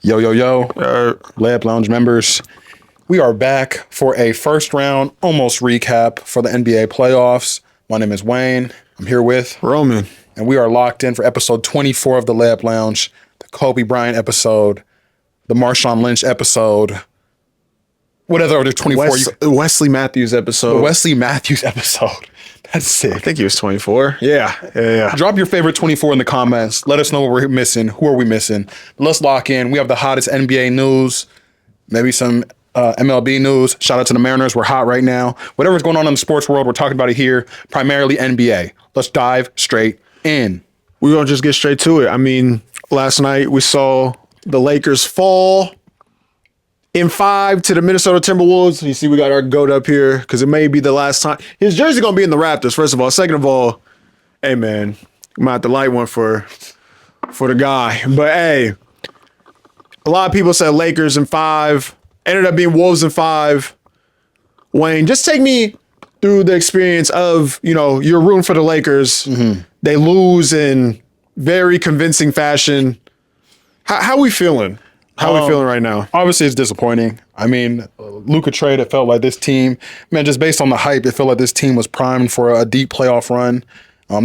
Yo, yo, yo, Layup Lounge members. We are back for a first round, almost recap for the NBA playoffs. My name is Wayne. I'm here with Roman. And we are locked in for episode 24 of the Layup Lounge, the Kobe Bryant episode, the Marshawn Lynch episode. What other 24? Wesley Matthews episode. The Wesley Matthews episode. That's sick. I think he was 24. Yeah. Drop your favorite 24 in the comments. Let us know what we're missing. Who are we missing? Let's lock in. We have the hottest NBA news, maybe some MLB news. Shout out to the Mariners. We're hot right now. Whatever's going on in the sports world, we're talking about it here. Primarily NBA. Let's dive straight in. We're going to just get straight to it. I mean, last night we saw the Lakers fall in 5 to the Minnesota Timberwolves. You see we got our GOAT up here because it may be the last time. His jersey going to be in the Raptors, first of all. Second of all, hey, man, I'm going to have to light one for the guy. But, hey, a lot of people said Lakers in 5. Ended up being Wolves in 5. Wayne, just take me through the experience of, you're rooting for the Lakers. Mm-hmm. They lose in very convincing fashion. How we feeling? How are we feeling right now? Obviously, it's disappointing. I mean, Luka trade, it felt like this team, man, just based on the hype, it felt like this team was primed for a deep playoff run.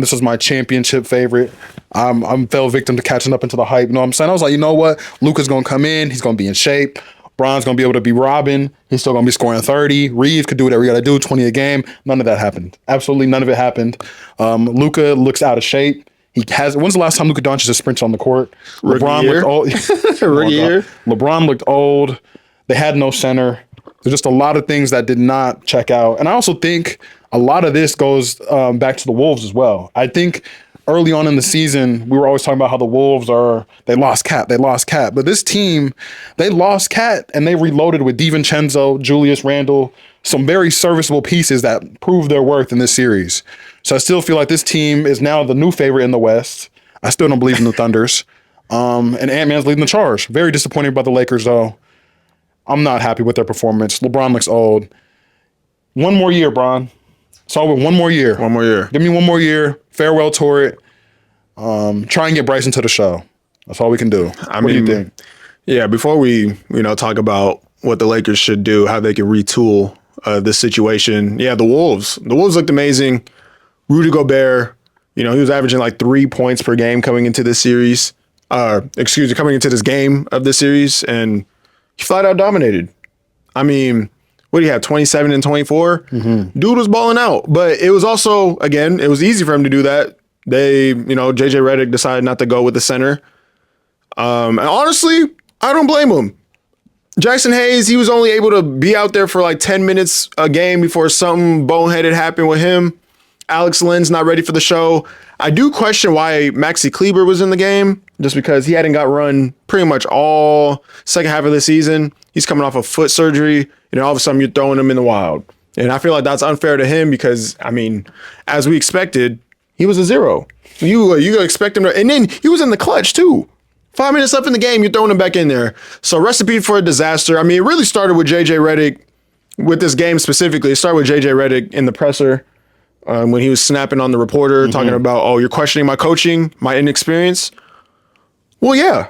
This was my championship favorite. I fell victim to catching up into the hype. You know what I'm saying? I was like, you know what? Luka's going to come in. He's going to be in shape. Bron's going to be able to be robbing. He's still going to be scoring 30. Reeves could do whatever he got to do, 20 a game. None of that happened. Absolutely none of it happened. Luka looks out of shape. When's the last time Luka Doncic has sprinted on the court? LeBron looked old. Rookie year. LeBron looked old. They had no center. There's just a lot of things that did not check out. And I also think a lot of this goes back to the Wolves as well. I think early on in the season, we were always talking about how the Wolves they lost Cat. But this team, they lost Cat and they reloaded with DiVincenzo, Julius Randle, some very serviceable pieces that proved their worth in this series. So I still feel like this team is now the new favorite in the West. I still don't believe in the Thunders. And Ant-Man's leading the charge. Very disappointed about the Lakers, though. I'm not happy with their performance. LeBron looks old. One more year, Bron. It's all with one more year. One more year. Give me one more year. Farewell tour it. Try and get Bryson to the show. That's all we can do. What do you think? Yeah, before we, talk about what the Lakers should do, how they can retool this situation. Yeah, the Wolves. The Wolves looked amazing. Rudy Gobert, he was averaging like 3 points per game coming into this series. Coming into this game of the series, and he flat out dominated. I mean, what do you have, 27 and 24? Mm-hmm. Dude was balling out. But it was also, again, it was easy for him to do that. They, JJ Redick decided not to go with the center. And honestly, I don't blame him. Jackson Hayes, he was only able to be out there for like 10 minutes a game before something boneheaded happened with him. Alex Len's not ready for the show. I do question why Maxi Kleber was in the game, just because he hadn't got run pretty much all second half of the season. He's coming off of foot surgery, and all of a sudden you're throwing him in the wild. And I feel like that's unfair to him because, I mean, as we expected, he was a zero. You expect him to, and then he was in the clutch too. 5 minutes left in the game, you're throwing him back in there. So recipe for a disaster. I mean, it really started with JJ Redick, with this game specifically. It started with JJ Redick in the presser. When he was snapping on the reporter, talking about, you're questioning my coaching, my inexperience. Well, yeah,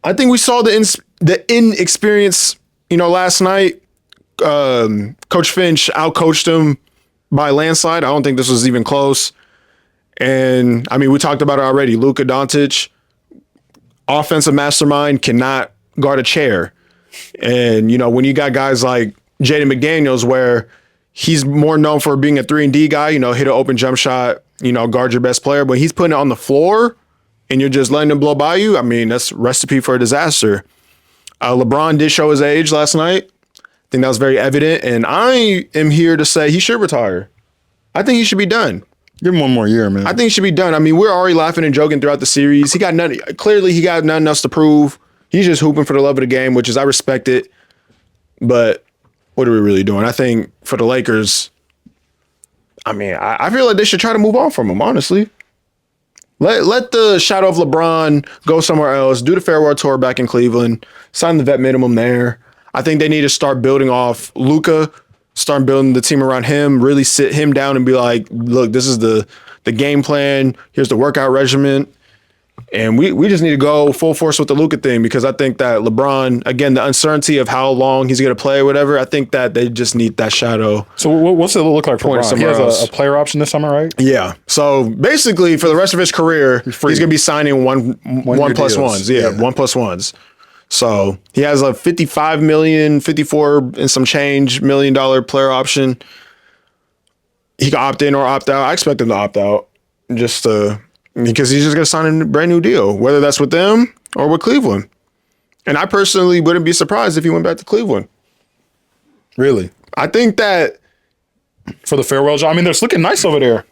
I think we saw the inexperience, last night. Coach Finch outcoached him by a landslide. I don't think this was even close. And, I mean, we talked about it already. Luka Doncic, offensive mastermind, cannot guard a chair. And, when you got guys like Jaden McDaniels, where he's more known for being a 3-and-D guy, hit an open jump shot, guard your best player. But he's putting it on the floor and you're just letting him blow by you. I mean, that's recipe for a disaster. LeBron did show his age last night. I think that was very evident. And I am here to say he should retire. I think he should be done. Give him one more year, man. I think he should be done. I mean, we're already laughing and joking throughout the series. Clearly, he got nothing else to prove. He's just hooping for the love of the game, which is, I respect it. But what are we really doing? I think for the Lakers, I mean, I feel like they should try to move on from him, honestly. Let the shadow of LeBron go somewhere else, do the farewell tour back in Cleveland, sign the vet minimum there. I think they need to start building off Luka, start building the team around him, really sit him down and be like, look, this is the game plan. Here's the workout regimen. And we just need to go full force with the Luka thing because I think that LeBron, again, the uncertainty of how long he's going to play or whatever, I think that they just need that shadow. So what's it look like for LeBron? He has a player option this summer, right? Yeah. So basically, for the rest of his career, he's going to be signing one plus ones. Yeah, 1+1s. So he has a $55 million, 54 and some change $million player option. He can opt in or opt out. I expect him to opt out because he's just going to sign a brand new deal, whether that's with them or with Cleveland. And I personally wouldn't be surprised if he went back to Cleveland. Really? I think that for the farewell job, I mean, it's looking nice over there.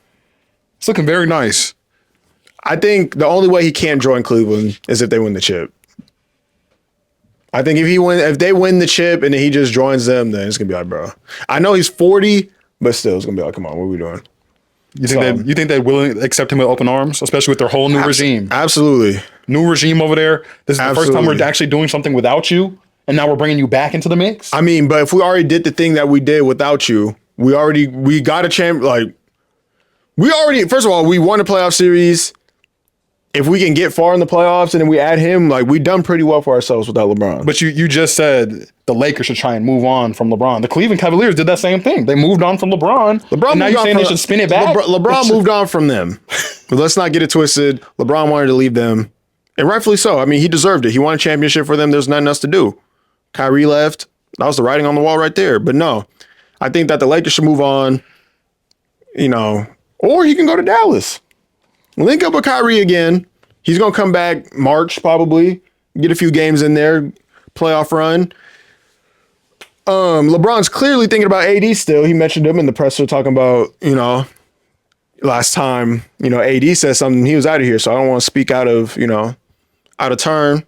It's looking very nice. I think the only way he can't join Cleveland is if they win the chip. I think if they win the chip and then he just joins them, then it's going to be like, bro. I know he's 40, but still it's going to be like, come on, what are we doing? You think they're willing to accept him with open arms, especially with their whole new regime? Absolutely. New regime over there. This is the first time we're actually doing something without you, and now we're bringing you back into the mix? I mean, but if we already did the thing that we did without you, we got a champ. Like, first of all, we won a playoff series. If we can get far in the playoffs and then we add him, like, we've done pretty well for ourselves without LeBron. But you just said the Lakers should try and move on from LeBron. The Cleveland Cavaliers did that same thing. They moved on from LeBron. Now you're saying they should spin it back? LeBron moved on from them. But let's not get it twisted. LeBron wanted to leave them, and rightfully so. I mean, he deserved it. He won a championship for them. There's nothing else to do. Kyrie left. That was the writing on the wall right there. But no, I think that the Lakers should move on, or he can go to Dallas. Link up with Kyrie again. He's going to come back March probably, get a few games in there, playoff run. LeBron's clearly thinking about AD still. He mentioned him in the presser talking about, last time, AD said something, he was out of here. So I don't want to speak out of turn.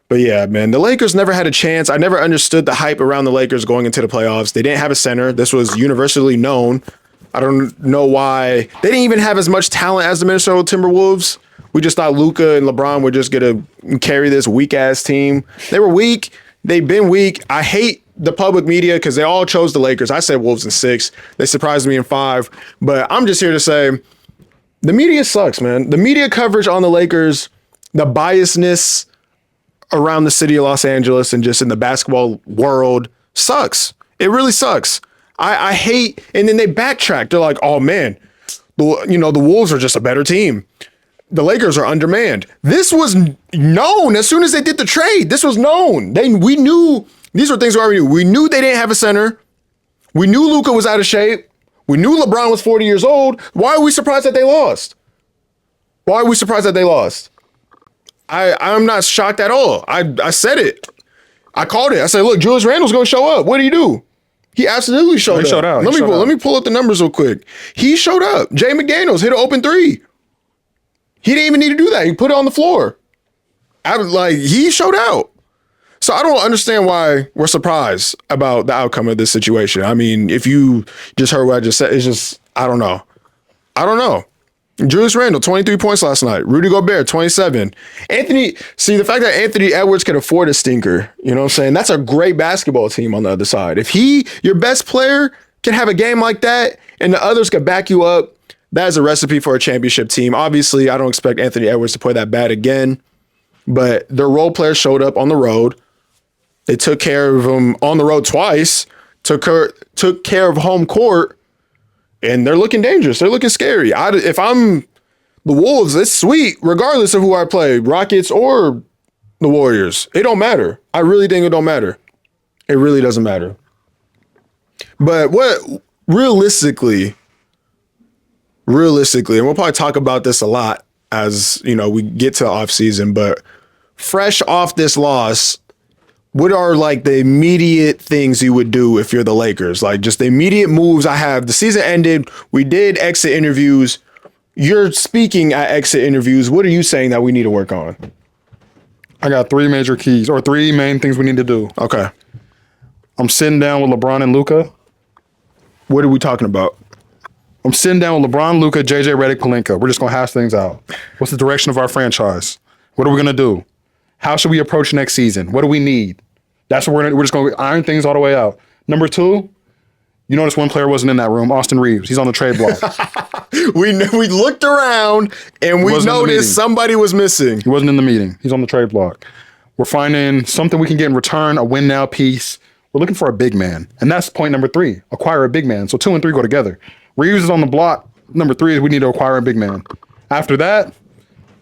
But yeah, man, the Lakers never had a chance. I never understood the hype around the Lakers going into the playoffs. They didn't have a center. This was universally known. I don't know why. They didn't even have as much talent as the Minnesota Timberwolves. We just thought Luka and LeBron were just going to carry this weak-ass team. They were weak. They've been weak. I hate the public media because they all chose the Lakers. I said Wolves in 6. They surprised me in 5. But I'm just here to say the media sucks, man. The media coverage on the Lakers, the biasness around the city of Los Angeles and just in the basketball world sucks. It really sucks. I hate, and then they backtrack. They're like, oh, man, the Wolves are just a better team. The Lakers are undermanned. This was known as soon as they did the trade. This was known. We knew these were things we already knew. We knew they didn't have a center. We knew Luka was out of shape. We knew LeBron was 40 years old. Why are we surprised that they lost? I'm not shocked at all. I said it. I called it. I said, look, Julius Randle's going to show up. What did he do? He absolutely showed up. Let me pull up the numbers real quick. He showed up. Jay McDaniels hit an open 3. He didn't even need to do that. He put it on the floor. He showed out. So I don't understand why we're surprised about the outcome of this situation. I mean, if you just heard what I just said, it's just, I don't know. Julius Randle, 23 points last night. Rudy Gobert, 27. The fact that Anthony Edwards can afford a stinker, you know what I'm saying? That's a great basketball team on the other side. If your best player can have a game like that and the others can back you up, that is a recipe for a championship team. Obviously, I don't expect Anthony Edwards to play that bad again, but their role players showed up on the road. They took care of him on the road twice, took care of home court, and they're looking dangerous. They're looking scary. If I'm the Wolves, it's sweet, regardless of who I play, Rockets or the Warriors. It don't matter. I really think it don't matter. It really doesn't matter. But realistically, and we'll probably talk about this a lot as, we get to the offseason, but fresh off this loss, what are the immediate things you would do if you're the Lakers? Just the immediate moves I have. The season ended. We did exit interviews. You're speaking at exit interviews. What are you saying that we need to work on? I got 3 major keys or 3 main things we need to do. Okay. I'm sitting down with LeBron and Luka. What are we talking about? I'm sitting down with LeBron, Luka, JJ Redick, Pelinka. We're just going to hash things out. What's the direction of our franchise? What are we going to do? How should we approach next season? What do we need? That's what we're just going to iron things all the way out. Number 2, you notice one player wasn't in that room, Austin Reeves. He's on the trade block. we looked around and we noticed somebody was missing. He wasn't in the meeting. He's on the trade block. We're finding something we can get in return, a win now piece. We're looking for a big man. And that's point number 3, acquire a big man. So 2 and 3 go together. Reeves is on the block. Number 3 is we need to acquire a big man. After that,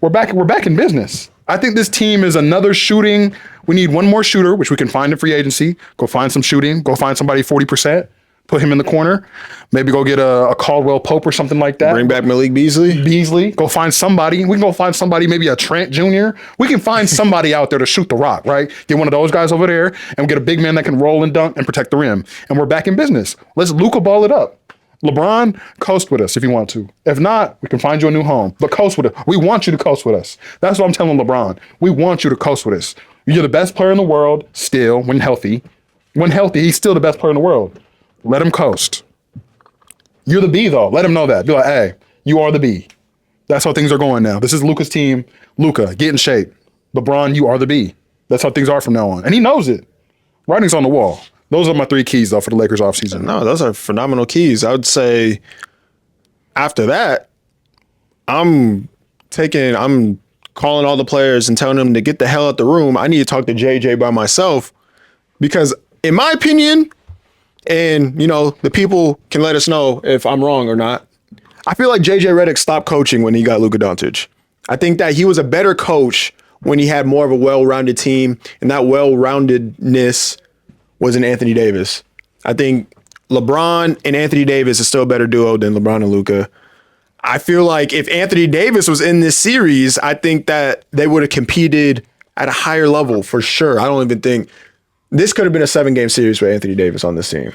we're back in business. I think this team is another shooting. We need one more shooter, which we can find in free agency. Go find some shooting. Go find somebody 40%. Put him in the corner. Maybe go get a Caldwell Pope or something like that. Bring back Malik Beasley. Go find somebody. We can go find somebody, maybe a Trent Jr. We can find somebody out there to shoot the rock, right? Get one of those guys over there and get a big man that can roll and dunk and protect the rim. And we're back in business. Let's Luka ball it up. LeBron, coast with us if you want to. If not, we can find you a new home. But coast with us. We want you to coast with us. That's what I'm telling LeBron. We want you to coast with us. You're the best player in the world still when healthy. When healthy, he's still the best player in the world. Let him coast. You're the B, though. Let him know that. Be like, hey, you are the B. That's how things are going now. This is Luka's team. Luka, get in shape. LeBron, you are the B. That's how things are from now on. And he knows it. Writing's on the wall. Those are my 3 keys, though, for the Lakers offseason. No, those are phenomenal keys. I would say after that, I'm calling all the players and telling them to get the hell out the room. I need to talk to JJ by myself because, in my opinion, and, the people can let us know if I'm wrong or not, I feel like JJ Redick stopped coaching when he got Luka Doncic. I think that he was a better coach when he had more of a well-rounded team, and that well-roundedness was in Anthony Davis. I think LeBron and Anthony Davis is still a better duo than LeBron and Luka. I feel like if Anthony Davis was in this series, I think that they would have competed at a higher level for sure. I don't even think this could have been a 7-game series for Anthony Davis on this team.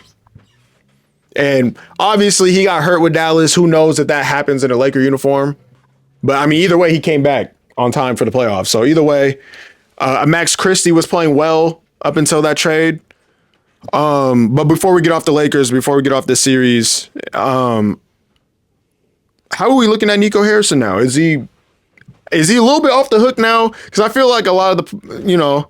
And obviously he got hurt with Dallas. Who knows if that happens in a Laker uniform? But I mean, either way, he came back on time for the playoffs. So either way, Max Christie was playing well up until that trade. But before we get off the Lakers, before we get off this series, how are we looking at Nico Harrison now? Is he a little bit off the hook now? Because I feel like a lot of the,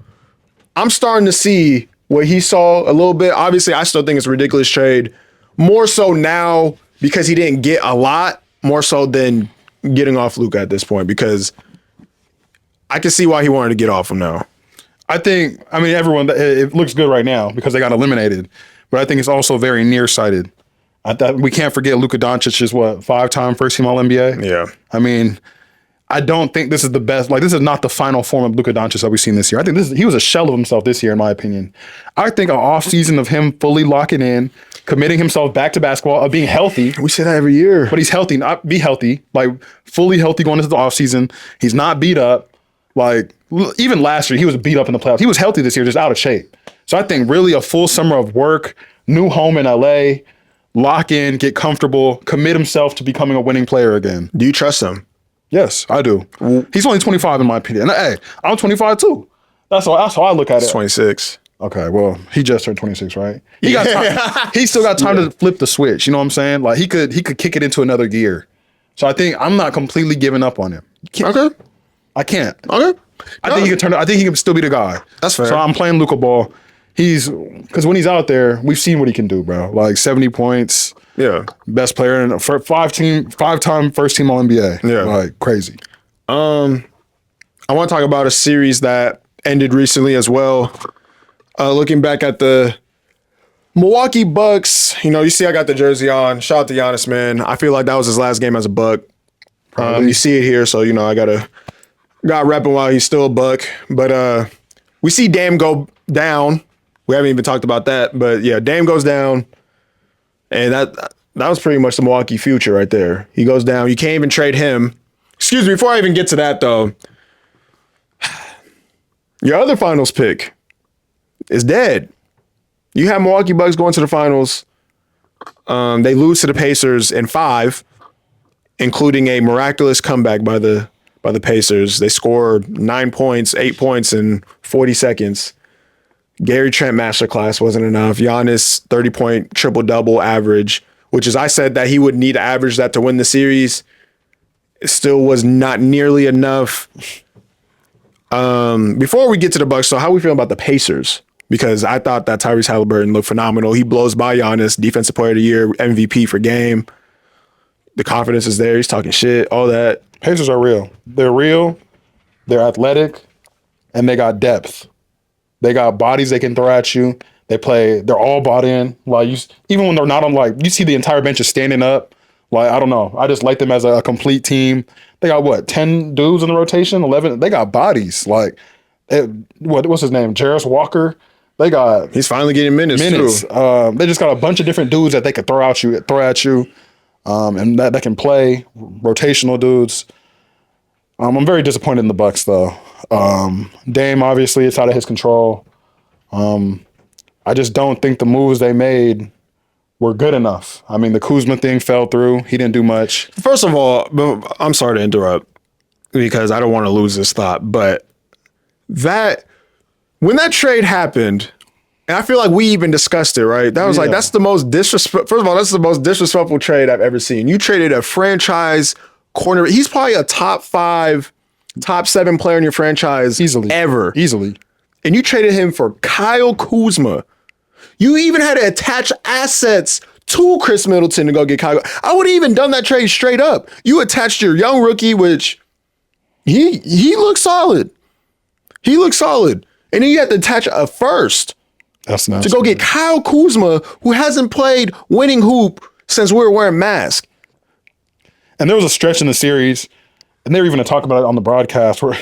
I'm starting to see what he saw a little bit. Obviously, I still think it's a ridiculous trade. More so now because he didn't get a lot, more so than getting off Luka at this point, because I can see why he wanted to get off him now. Everyone, it looks good right now because they got eliminated, but I think it's also very nearsighted. We can't forget Luka Doncic is 5-time first-team All-NBA? Yeah. I don't think this is the best. This is not the final form of Luka Doncic that we've seen this year. I think he was a shell of himself this year, in my opinion. I think an offseason of him fully locking in, committing himself back to basketball, of being healthy. We say that every year. But he's healthy, not be healthy, fully healthy going into the offseason. He's not beat up. Even last year, he was beat up in the playoffs. He was healthy this year, just out of shape. So I think really a full summer of work, new home in LA, lock in, get comfortable, commit himself to becoming a winning player again. Do you trust him? Yes, I do. He's only 25 in my opinion. And, hey, I'm 25 too. That's how I look at it. He's 26. Okay, well, he just turned 26, right? He got time. He still got time to flip the switch. You know what I'm saying? He could kick it into another gear. So I think I'm not completely giving up on him. Okay. I can't. Okay. I think he can turn. I think he can still be the guy. That's fair. So I'm playing Luka ball. Because when he's out there, we've seen what he can do, bro. 70 points. Yeah. Best player in 5-time first-team All-NBA. Yeah. Crazy. I want to talk about a series that ended recently as well. Looking back at the Milwaukee Bucks, you see I got the jersey on. Shout out to Giannis, man. I feel like that was his last game as a Buck. You see it here, so I got repping while he's still a Buck. But we see Dame go down. We haven't even talked about that, but yeah, Dame goes down, and that was pretty much the Milwaukee future right there. He goes down. You can't even trade him. Excuse me, before I even get to that though, your other finals pick is dead. You have Milwaukee Bucks going to the finals. They lose to the Pacers in 5, including a miraculous comeback by the Pacers. They scored 9 points, 8 points in 40 seconds. Gary Trent masterclass wasn't enough. Giannis 30-point triple-double average, which is I said that he would need to average that to win the series. It still was not nearly enough. Before we get to the Bucks, so how are we feeling about the Pacers? Because I thought that Tyrese Halliburton looked phenomenal. He blows by Giannis, Defensive Player of the Year, MVP for game. The confidence is there. He's talking shit, all that. Pacers are real. They're real. They're athletic, and they got depth. They got bodies they can throw at you. They're all bought in. Like even when they're not on, like you see the entire bench is standing up. Like, I don't know. I just like them as a complete team. They got what, 10 dudes in the rotation, 11. They got bodies. Like, what's his name? Jarris Walker. They got He's finally getting minutes too. They just got a bunch of different dudes that they could throw at you, and that can play, rotational dudes. I'm very disappointed in the Bucks though. Dame, obviously, it's out of his control. I just don't think the moves they made were good enough. I mean, the Kuzma thing fell through. He didn't do much. First of all, I'm sorry to interrupt because I don't want to lose this thought, but when that trade happened, and I feel like we even discussed it, right? That was like, that's the most disrespectful. First of all, that's the most disrespectful trade I've ever seen. You traded a franchise corner. He's probably a top 5, top 7 player in your franchise ever. Easily. And you traded him for Kyle Kuzma. You even had to attach assets to Chris Middleton to go get Kyle. I would have even done that trade straight up. You attached your young rookie, which he looks solid. He looks solid. And then you had to attach a first to go get Kyle Kuzma, who hasn't played winning hoop since we were wearing masks. And there was a stretch in the series, and they were even talking about it on the broadcast, where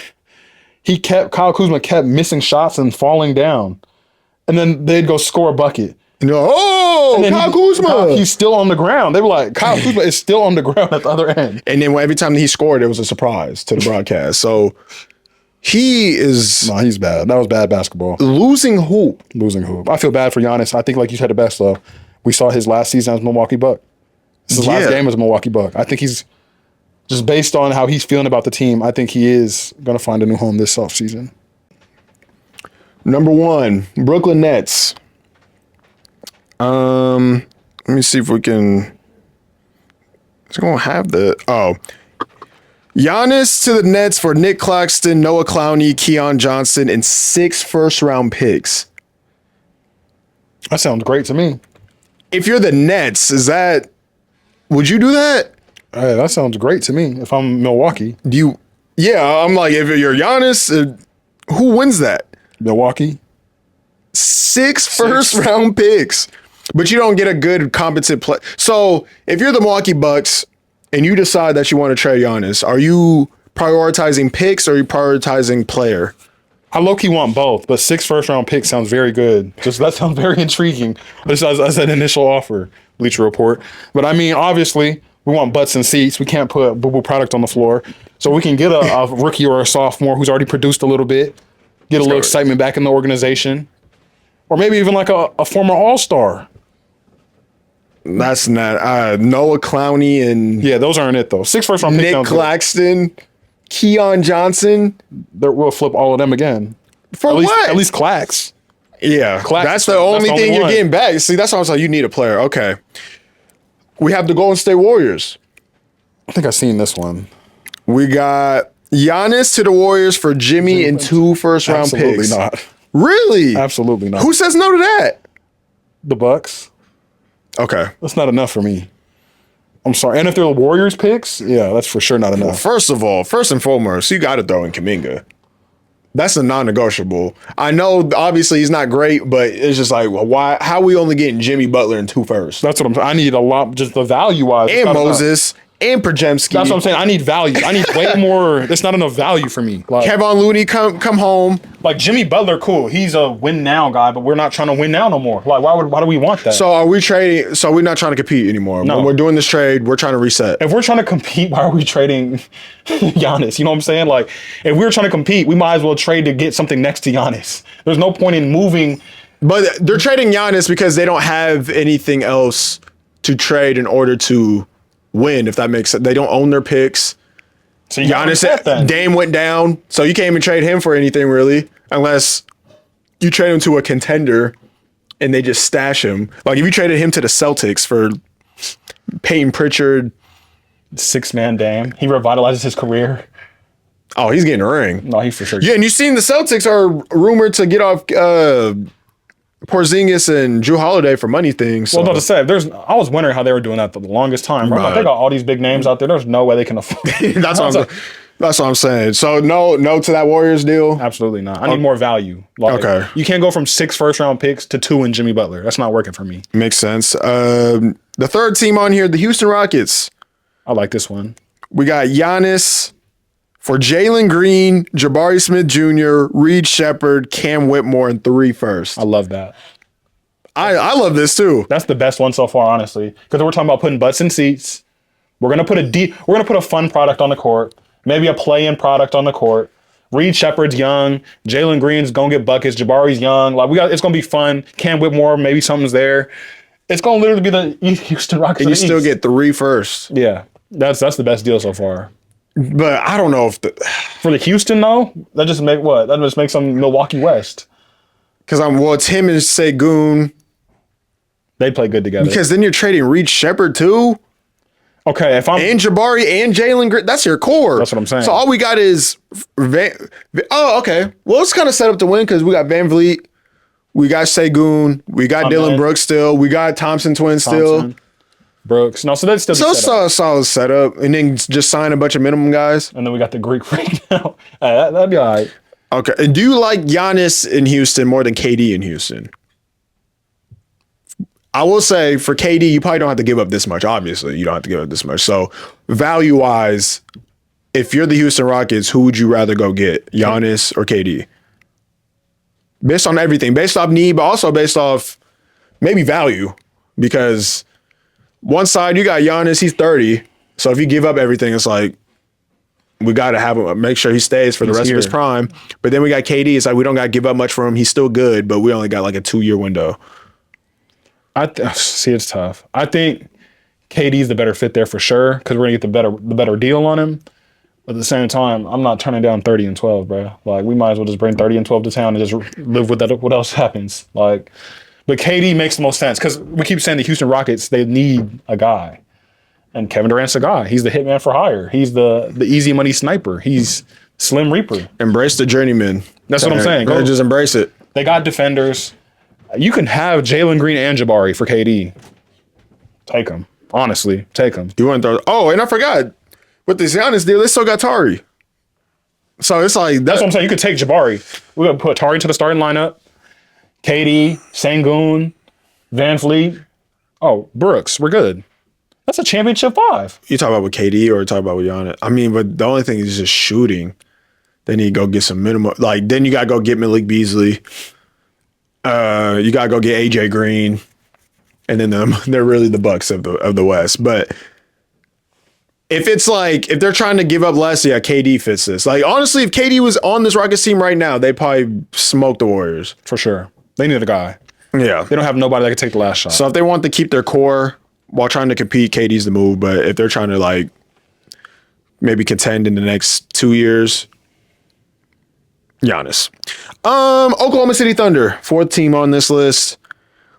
Kyle Kuzma kept missing shots and falling down. And then they'd go score a bucket. And you're like, Kyle Kuzma. He's still on the ground. They were like, Kyle Kuzma is still on the ground at the other end. And then every time he scored, it was a surprise to the broadcast. So he's bad. That was bad basketball. Losing hoop. I feel bad for Giannis. I think, like you said it best, though. We saw his last season as Milwaukee Buck. This is his last game as a Milwaukee Buck. I think he's just based on how he's feeling about the team. I think he is going to find a new home this offseason. Number 1, Brooklyn Nets. Let me see if we can. It's gonna have Giannis to the Nets for Nick Claxton, Noah Clowney, Keon Johnson, and 6 first-round picks. That sounds great to me. If you're the Nets, would you do that? Hey, that sounds great to me. If I'm Milwaukee, I'm like, if you're Giannis, who wins that? Milwaukee. 6 first-round picks, but you don't get a good, competent play. So if you're the Milwaukee Bucks and you decide that you want to trade Giannis, are you prioritizing picks or are you prioritizing player? I low-key want both, but 6 first-round picks sounds very good. That sounds very intriguing as an initial offer, Bleacher Report. But I mean, obviously, we want butts and seats. We can't put boo-boo product on the floor. So we can get a rookie or a sophomore who's already produced a little bit, get a little excitement back in the organization. Or maybe even like a former all-star. That's not Noah Clowney and those aren't it though. 6 first-round picks. Nick Claxton, Keon Johnson. We'll flip all of them again. For what? At least Clax. Yeah, that's the only thing you're getting back. See, that's why I was like, you need a player. Okay. We have the Golden State Warriors. I think I've seen this one. We got Giannis to the Warriors for Jimmy and 2 first-round picks. Absolutely not. Really? Absolutely not. Who says no to that? The Bucks. Okay. That's not enough for me. I'm sorry. And if they're the Warriors picks, that's for sure not enough. Well, first of all, first and foremost, you got to throw in Kuminga. That's a non-negotiable. I know, obviously, he's not great, but it's just like, why? How are we only getting Jimmy Butler in 2 first? That's what I'm saying. I need a lot, just the value-wise. And Moses. And Pajemski. That's what I'm saying. I need value. I need way more. There's not enough value for me. Like, Kevon Looney, come home. Like Jimmy Butler, cool. He's a win now guy, but we're not trying to win now no more. Like, why do we want that? So are we trading? So we're not trying to compete anymore. No. When we're doing this trade, we're trying to reset. If we're trying to compete, why are we trading Giannis? You know what I'm saying? Like, if we're trying to compete, we might as well trade to get something next to Giannis. There's no point in moving. But they're trading Giannis because they don't have anything else to trade in order to win, if that makes sense. They don't own their picks. So Giannis, Dame went down, so you can't even trade him for anything really, unless you trade him to a contender and they just stash him. Like if you traded him to the Celtics for Peyton Pritchard, 6-man Dame, he revitalizes his career. Oh, he's getting a ring. No, he for sure. Yeah, and you've seen the Celtics are rumored to get off Porzingis and Drew Holiday for money things. So. Well, to say, I was wondering how they were doing that the longest time. Bro. Like, they got all these big names out there. There's no way they can afford. That's what I'm saying. So no to that Warriors deal. Absolutely not. I need more value. Like, okay. You can't go from 6 first-round picks to 2 in Jimmy Butler. That's not working for me. Makes sense. The third team on here, the Houston Rockets. I like this one. We got Giannis for Jalen Green, Jabari Smith Jr., Reed Shepherd, Cam Whitmore, and 3 first. I love that. I love this too. That's the best one so far, honestly, because we're talking about putting butts in seats. We're gonna put a fun product on the court, maybe a play-in product on the court. Reed Shepherd's young, Jalen Green's gonna get buckets, Jabari's young. Like it's gonna be fun. Cam Whitmore, maybe something's there. It's gonna literally be the Houston Rockets. And you still get 3 first. Yeah, that's the best deal so far. But I don't know if for the Houston though, that just makes some Milwaukee West. Because it's him and Segun. They play good together. Because then you're trading Reed Shepherd too. Okay, if I'm and Jabari and Jalen Green, that's your core. That's what I'm saying. So all we got is okay. Well, it's kind of set up to win because we got Van Vliet, we got Segun, we got Dylan Brooks still, we got Thompson twins still. Brooks. No, so that's still it's a solid setup, and then just sign a bunch of minimum guys. And then we got the Greek freak now. That'd be all right. Okay. And do you like Giannis in Houston more than KD in Houston? I will say for KD, you probably don't have to give up this much. Obviously, you don't have to give up this much. So value-wise, if you're the Houston Rockets, who would you rather go get, Giannis or KD? Based on everything, based off need, but also based off maybe value, because one side you got Giannis, he's 30. So if you give up everything, it's like we got to have him, make sure he stays for the rest of his prime. But then we got KD. It's like we don't got to give up much for him. He's still good, but we only got like a 2-year window. See, it's tough. I think KD's the better fit there for sure because we're gonna get the better deal on him. But at the same time, I'm not turning down 30 and 12, bro. Like we might as well just bring 30 and 12 to town and just live with that. What else happens? Like, but KD makes the most sense because we keep saying the Houston Rockets they need a guy, and Kevin Durant's the guy. He's the hitman for hire. He's the easy money sniper. He's Slim Reaper. Embrace the journeyman. That's what I'm saying. Just embrace it. They got defenders. You can have Jalen Green and Jabari for KD. Take them. Honestly, take them. You want to throw? Oh, and I forgot. With this Giannis deal, they still got Tari. So it's like that's what I'm saying. You could take Jabari. We're gonna put Tari into the starting lineup. KD, Sengun, Van Vliet. Oh, Brooks. We're good. That's a championship 5. You talk about with KD or talk about with Giannis? I mean, but the only thing is just shooting. Then you go get some minimum. Like then you gotta go get Malik Beasley. You gotta go get AJ Green, and then they're really the Bucks of the West. But if it's like if they're trying to give up less, yeah, KD fits this. Like honestly, if KD was on this Rockets team right now, they probably smoke the Warriors for sure. They need a guy. Yeah, they don't have nobody that can take the last shot. So if they want to keep their core while trying to compete, KD's the move. But if they're trying to like maybe contend in the next 2 years. Giannis. Oklahoma City Thunder, 4th team on this list.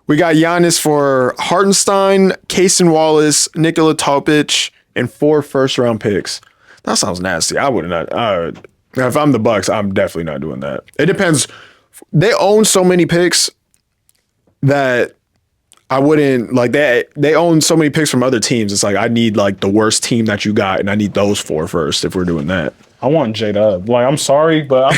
We got Giannis for Hartenstein, Kaysen Wallace, Nikola Topic, and 4 first-round picks. That sounds nasty. I would not. If I'm the Bucks, I'm definitely not doing that. It depends. They own so many picks that I wouldn't like that. They own so many picks from other teams. It's like I need like the worst team that you got, and I need those 4 first if we're doing that. I want J-Dub. Like, I'm sorry, but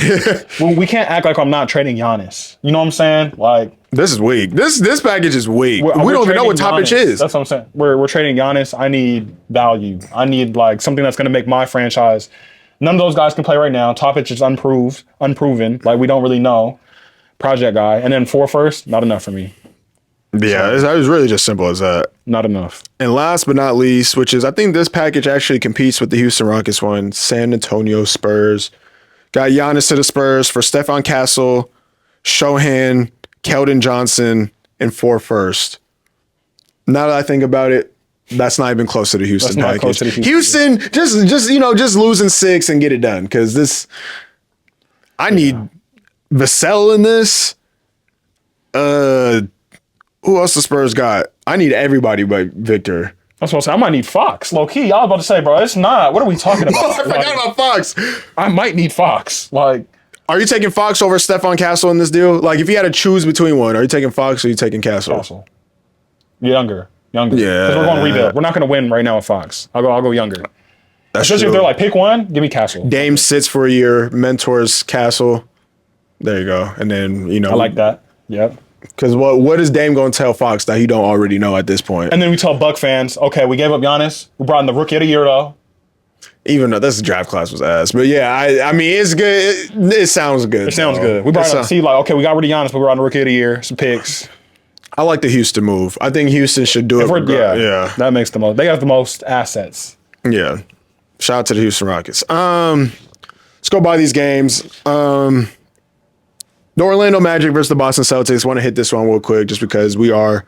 we can't act like I'm not trading Giannis. You know what I'm saying? Like, this is weak. This package is weak. We don't even know what Topic is. That's what I'm saying. We're trading Giannis. I need value. I need like something that's going to make my franchise. None of those guys can play right now. Topic is unproven. Like we don't really know. Project guy, and then 4 first, not enough for me. Yeah, it was really just simple as that. Not enough. And last but not least, which is I think this package actually competes with the Houston Rockets one, San Antonio Spurs. Got Giannis to the Spurs for Stephon Castle, Shohan, Keldon Johnson, and 4 first. Now that I think about it, that's not even close to the Houston package. Close to the Houston, just losing 6 and get it done. Because this, I need Vassell in this. Who else the Spurs got? I need everybody but Victor. That's what I'm saying. I might need Fox. Low key, I was about to say, bro, it's not. What are we talking about? I forgot about Fox. I might need Fox. Like, Are you taking Fox over Stephon Castle in this deal? Like, if you had to choose between one, are you taking Fox or are you taking Castle? Castle. Younger. Yeah. Because we're going rebuild. We're not going to win right now with Fox. I'll go younger. Especially if they're like, pick one, give me Castle. Dame sits for a year, mentors Castle. There you go. And then, I like that. Yep. Because what is Dame going to tell Fox that he don't already know at this point? And then we tell Buck fans, okay, we gave up Giannis. We brought in the rookie of the year, though. Even though this draft class was ass. But yeah, I mean, it's good. It sounds good. It sounds good. We brought in, okay, we got rid of Giannis, but we brought in the rookie of the year, some picks. I like the Houston move. I think Houston should do it. Yeah. That makes the most. They have the most assets. Yeah. Shout out to the Houston Rockets. Let's go by these games. The Orlando Magic versus the Boston Celtics. Want to hit this one real quick just because we are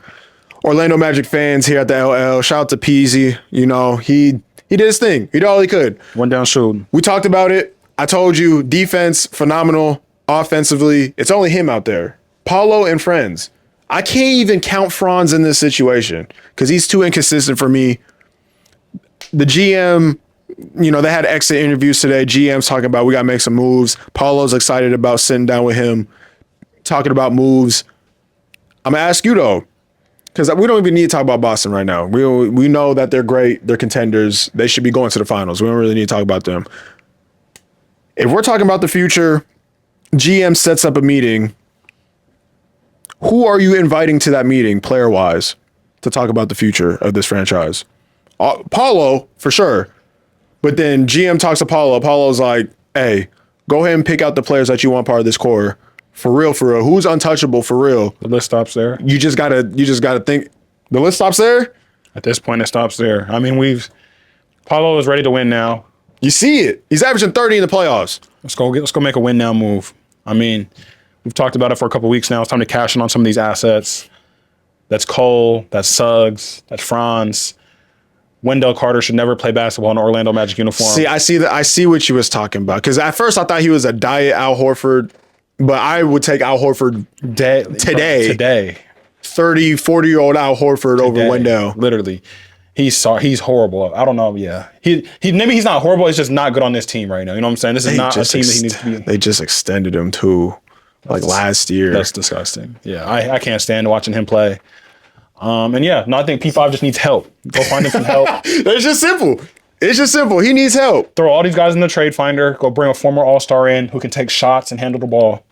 Orlando Magic fans here at the LL. Shout out to Peasy. You know, he did his thing. He did all he could. Went down shooting. We talked about it. I told you, defense, phenomenal. Offensively, it's only him out there. Paulo and friends. I can't even count Franz in this situation because he's too inconsistent for me. The GM, you know, they had exit interviews today. GM's talking about we got to make some moves. Paulo's excited about sitting down with him, talking about moves. I'm going to ask you, though, because we don't even need to talk about Boston right now. We know that they're great. They're contenders. They should be going to the finals. We don't really need to talk about them. If we're talking about the future, GM sets up a meeting. Who are you inviting to that meeting, player-wise, to talk about the future of this franchise? Paulo, for sure. But then GM talks to Paulo. Paulo's like, hey, go ahead and pick out the players that you want part of this core. For real, for real. Who's untouchable for real? The list stops there. You just gotta think. The list stops there? At this point, it stops there. I mean, Paulo is ready to win now. You see it. He's averaging 30 in the playoffs. Let's go make a win now move. I mean, we've talked about it for a couple of weeks now. It's time to cash in on some of these assets. That's Cole. That's Suggs. That's Franz. Wendell Carter should never play basketball in an Orlando Magic uniform. See, I see what you was talking about. Because at first I thought he was a diet Al Horford, but I would take Al Horford today. 30, 40-year-old Al Horford today, over Wendell. Literally. He's horrible. I don't know. Yeah. He maybe he's not horrible. He's just not good on this team right now. You know what I'm saying? This is not a team that he needs to be in. They just extended him too. Like last year. That's disgusting. Yeah, I can't stand watching him play. And yeah, no, I think P5 just needs help. Go find him some help. It's just simple. He needs help. Throw all these guys in the trade finder. Go bring a former All-Star in who can take shots and handle the ball.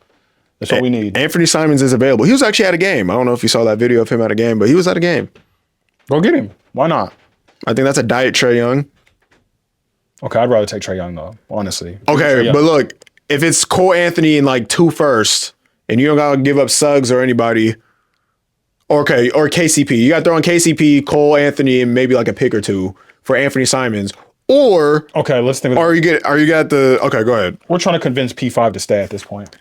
That's what we need. Anthony Simons is available. He was actually at a game. I don't know if you saw that video of him at a game, but he was at a game. Go get him. Why not? I think that's a diet Trae Young. Okay, I'd rather take Trae Young though, honestly. Okay, but look, if it's Cole Anthony and like 2 firsts, and you don't gotta give up Suggs or anybody, or KCP, you gotta throw in KCP, Cole Anthony, and maybe like a pick or 2 for Anthony Simons. Or let's think. Are you got the? Okay, go ahead. We're trying to convince P5 to stay at this point.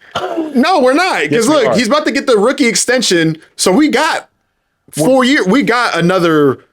No, we're not. Because look, he's about to get the rookie extension, so we got 4 years. We got another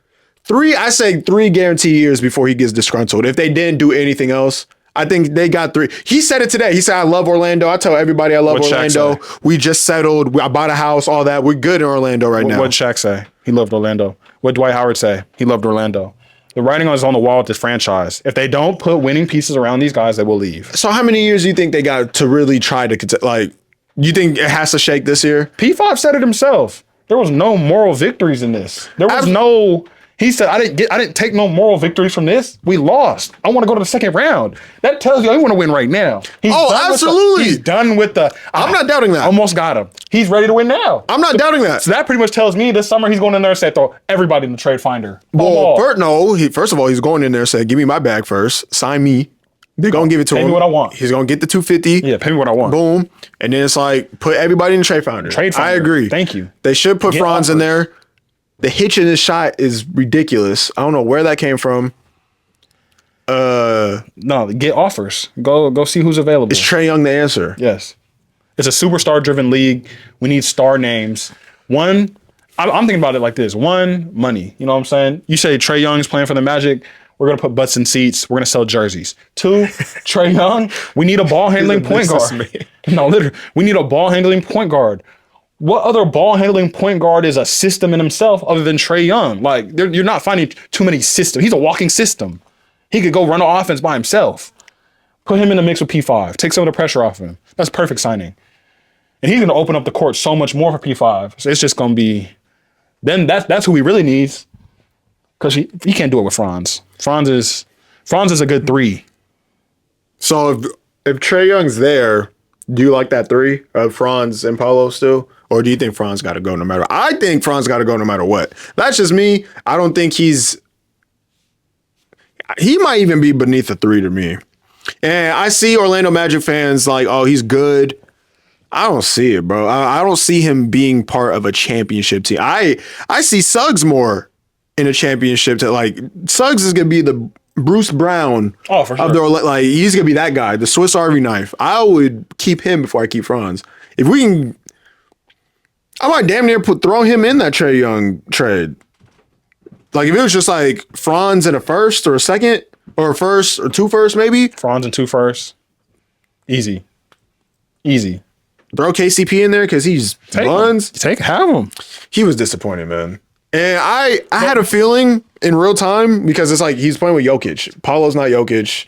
3. I say 3 guarantee years before he gets disgruntled. If they didn't do anything else, I think they got 3. He said it today. He said, I love Orlando. I tell everybody I love Orlando. We just settled. I bought a house, all that. We're good in Orlando right now. What'd Shaq say? He loved Orlando. What'd Dwight Howard say? He loved Orlando. The writing is on the wall with this franchise. If they don't put winning pieces around these guys, they will leave. So how many years do you think they got to really try to, like, you think it has to shake this year? P5 said it himself. There was no moral victories in this. There was no... He said, I didn't take no moral victories from this. We lost. I want to go to the second round. That tells you I want to win right now. Absolutely. He's done with the... I'm not doubting that. Almost got him. He's ready to win now. I'm not doubting that. So that pretty much tells me this summer he's going in there and say, throw everybody in the trade finder. First of all, he's going in there and say, give me my bag first. Sign me. They're going to give it to him. Pay me what I want. He's going to get the $250. Yeah, pay me what I want. Boom. And then it's like, put everybody in the trade finder. I agree. Thank you. They should put Franz in there. The hitch in his shot is ridiculous. I don't know where that came from. No, get offers. Go see who's available. Is Trae Young the answer? Yes. It's a superstar-driven league. We need star names. One, I'm thinking about it like this. One, money. You know what I'm saying? You say Trae Young's playing for the Magic. We're going to put butts in seats. We're going to sell jerseys. 2, Trae Young, we need a ball-handling point guard. No, literally. We need a ball-handling point guard. What other ball-handling point guard is a system in himself other than Trae Young? Like, you're not finding too many systems. He's a walking system. He could go run an offense by himself. Put him in the mix with P5. Take some of the pressure off him. That's perfect signing. And he's going to open up the court so much more for P5. So it's just going to be... Then that's who he really needs. Because he can't do it with Franz. Franz is a good 3. So if Trae Young's there, do you like that 3 of Franz and Paolo still? Or do you think Franz got to go no matter... I think Franz got to go no matter what. That's just me. I don't think he might even be beneath a 3 to me. And I see Orlando Magic fans like, oh, he's good. I don't see it, bro. I don't see him being part of a championship team. I see Suggs more in a championship team. Like, Suggs is going to be the Bruce Brown. Oh, for sure. Of like, he's going to be that guy, the Swiss Army knife. I would keep him before I keep Franz. If we can, I might damn near throw him in that Trae Young trade. Like, if it was just like Franz and a first or a second, or a first or 2 firsts, maybe. Franz and 2 firsts. Easy. Throw KCP in there because he's buns. Have him. He was disappointed, man. And I had a feeling in real time because it's like he's playing with Jokic. Paulo's not Jokic.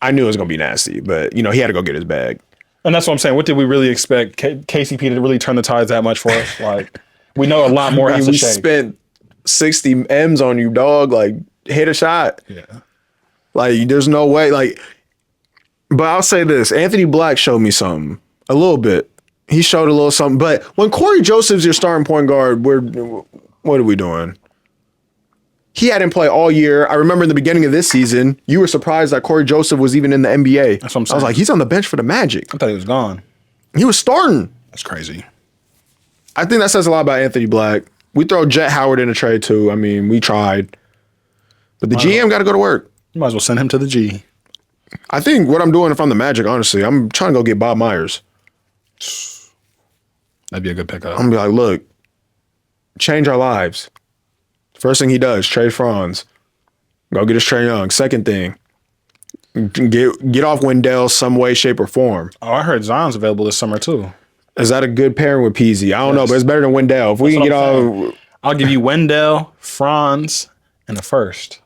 I knew it was going to be nasty, but, he had to go get his bag. And that's what I'm saying. What did we really expect? KCP to really turn the tides that much for us? Like, we know a lot more has to shake. We spent 60 M's on you, dog. Like, hit a shot. Yeah. Like, there's no way. Like, but I'll say this. Anthony Black showed me something. A little bit. He showed a little something. But when Corey Joseph's your starting point guard, what are we doing? He hadn't played all year. I remember in the beginning of this season, you were surprised that Corey Joseph was even in the NBA. That's what I'm saying. I was like, he's on the bench for the Magic. I thought he was gone. He was starting. That's crazy. I think that says a lot about Anthony Black. We throw Jet Howard in a trade too. I mean, we tried. But the GM got to go to work. You might as well send him to the G. I think what I'm doing if I'm the Magic, honestly, I'm trying to go get Bob Myers. That'd be a good pickup. I'm going to be like, look, change our lives. First thing he does, trade Franz. Go get us Trae Young. Second thing, get off Wendell some way, shape, or form. Oh, I heard Zion's available this summer too. Is that a good pairing with Peasy? I don't know, but it's better than Wendell. If we can get off... I'll give you Wendell, Franz, and a first.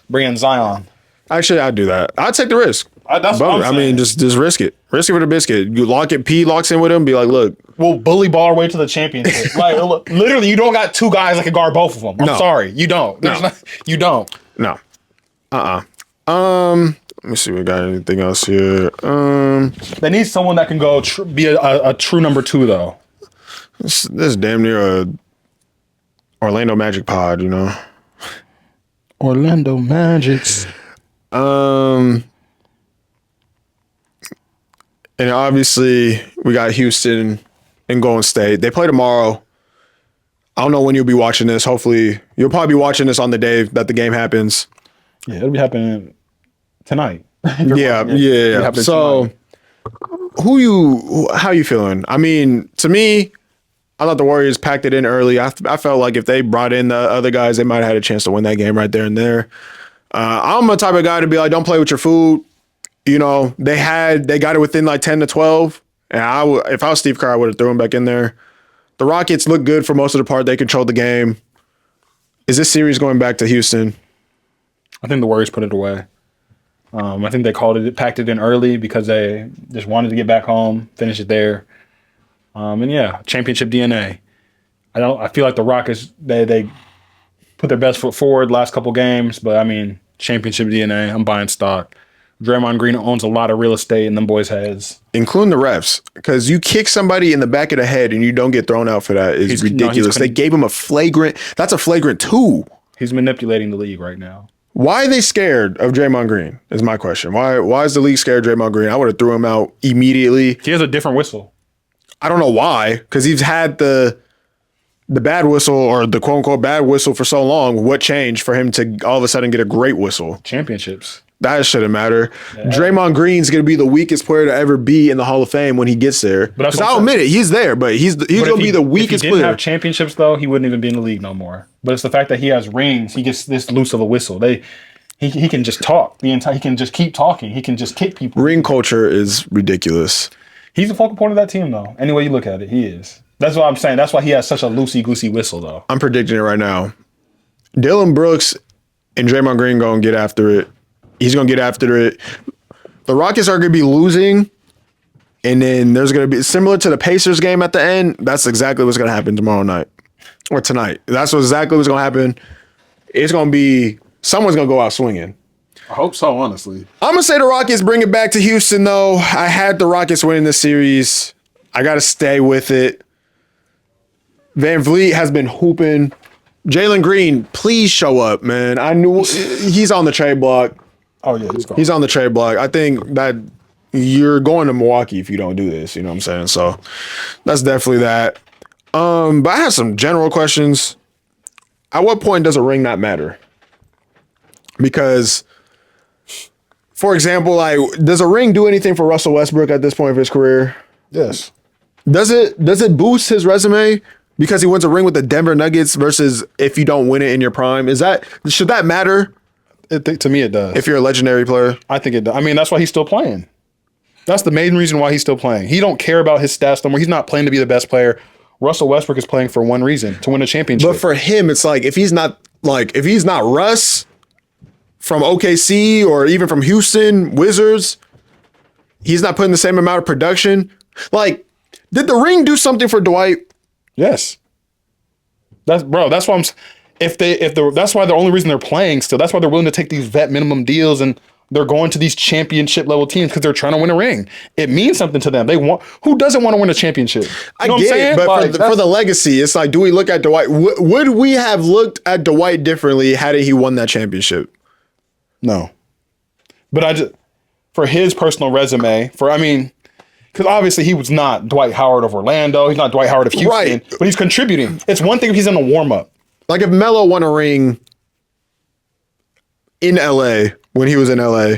Bring in Zion. Actually, I'd do that. I'd take the risk. That's what I'm saying. I mean, just risk it. Risk it for the biscuit. You lock it. P locks in with him. Be like, look, we'll bully ball our way to the championship. Like, literally, you don't got 2 guys that can guard both of them. I'm sorry, you don't. You don't. No. Let me see. We got anything else here? They need someone that can go be a true number 2 though. This is damn near a Orlando Magic pod, Orlando Magics. And obviously we got Houston and Golden State. They play tomorrow. I don't know when you'll be watching this. Hopefully you'll probably be watching this on the day that the game happens. Yeah, it'll be happening tonight. Yeah. So how you feeling? I mean, to me, I thought the Warriors packed it in early. I felt like if they brought in the other guys, they might have had a chance to win that game right there and there. I'm the type of guy to be like, don't play with your food. They got it within like 10 to 12. And if I was Steve Kerr, I would have thrown him back in there. The Rockets look good for most of the part. They controlled the game. Is this series going back to Houston? I think the Warriors put it away. I think they packed it in early because they just wanted to get back home, finish it there. Championship DNA. I feel like the Rockets, they put their best foot forward last couple games, but I mean, championship DNA, I'm buying stock. Draymond Green owns a lot of real estate in them boys' heads. Including the refs. Because you kick somebody in the back of the head and you don't get thrown out for that is ridiculous. They gave him a flagrant 2. He's manipulating the league right now. Why are they scared of Draymond Green is my question. Why is the league scared of Draymond Green? I would have threw him out immediately. He has a different whistle. I don't know why. Because he's had the bad whistle or the quote-unquote bad whistle for so long. What changed for him to all of a sudden get a great whistle? Championships. That shouldn't matter. Yeah. Draymond Green's going to be the weakest player to ever be in the Hall of Fame when he gets there. Because I'll admit it, he's there, but he's going to be the weakest player. If he didn't have championships, though, he wouldn't even be in the league no more. But it's the fact that he has rings. He gets this loose of a whistle. He can just talk the entire. He can just keep talking. He can just kick people. Ring culture is ridiculous. He's the focal point of that team, though. Any way you look at it, he is. That's what I'm saying. That's why he has such a loosey-goosey whistle, though. I'm predicting it right now. Dylan Brooks and Draymond Green going to get after it. He's going to get after it. The Rockets are going to be losing, and then there's going to be similar to the Pacers game at the end. That's exactly what's going to happen tomorrow night or tonight. That's exactly what's going to happen. It's going to be someone's going to go out swinging. I hope so, honestly. I'm going to say the Rockets bring it back to Houston, though. I had the Rockets winning this series. I got to stay with it. Van Vliet has been hooping. Jalen Green, please show up, man. I knew he's on the trade block. Oh, yeah, he's gone. He's on the trade block. I think that you're going to Milwaukee if you don't do this. You know what I'm saying? So that's definitely that. But I have some general questions. At what point does a ring not matter? Because, for example, like, does a ring do anything for Russell Westbrook at this point of his career? Yes. Does it boost his resume because he wins a ring with the Denver Nuggets versus if you don't win it in your prime? Should that matter? To me, it does. If you're a legendary player, I think it does. I mean, that's why he's still playing. That's the main reason why he's still playing. He don't care about his stats no more. He's not playing to be the best player. Russell Westbrook is playing for one reason, to win a championship. But for him, it's like if he's not Russ from OKC or even from Houston Wizards, he's not putting the same amount of production. Like, did the ring do something for Dwight? Yes. That's why that's why the only reason they're playing still. That's why they're willing to take these vet minimum deals and they're going to these championship level teams because they're trying to win a ring. It means something to them. Who doesn't want to win a championship? I get it, but like, for the legacy, it's like, do we look at Dwight? Would we have looked at Dwight differently had he won that championship? No. But for his personal resume, because obviously he was not Dwight Howard of Orlando. He's not Dwight Howard of Houston, right. But he's contributing. It's one thing if he's in a warm-up. Like if Melo won a ring in LA when he was in LA,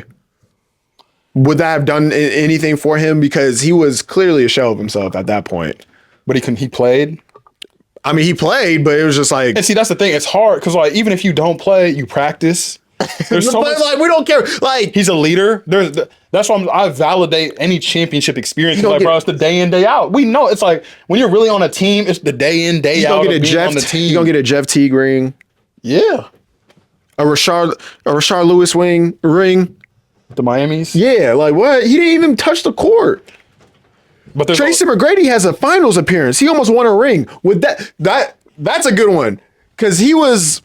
would that have done anything for him? Because he was clearly a shell of himself at that point. But he played. I mean, he played, but it was just like... And see, that's the thing. It's hard because like even if you don't play, you practice. There's so much, like we don't care. Like he's a leader. That's why I validate any championship experience. Like, bro, it's the day in, day out. We know it's like when you're really on a team, it's the day in, day out. On the team. You're gonna get a Jeff Teague ring. Yeah. A Rashard Lewis ring. The Miamis. Yeah, like what? He didn't even touch the court. But Tracy McGrady has a finals appearance. He almost won a ring. With that's a good one. Because he was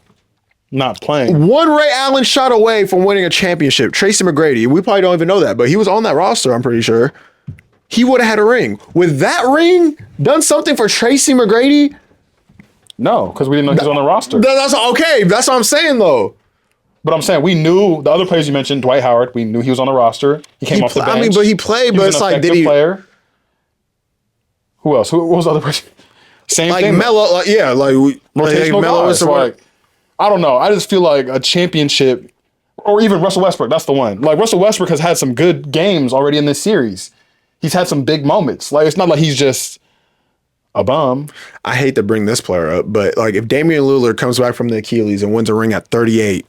not playing. One Ray Allen shot away from winning a championship. Tracy McGrady. We probably don't even know that, but he was on that roster, I'm pretty sure. He would have had a ring. With that ring, done something for Tracy McGrady? No, because we didn't know he was on the roster. That's okay. That's what I'm saying, though. But I'm saying we knew the other players you mentioned, Dwight Howard, we knew he was on the roster. He came off the bench. I mean, but he played, but it's like, did he... player. Who else? Who was the other person? Same like thing. Melo, like, yeah, like rotational guys. Like, I don't know. I just feel like a championship, or even Russell Westbrook, that's the one. Like Russell Westbrook has had some good games already in this series. He's had some big moments. Like it's not like he's just a bum. I hate to bring this player up, but like if Damian Lillard comes back from the Achilles and wins a ring at 38,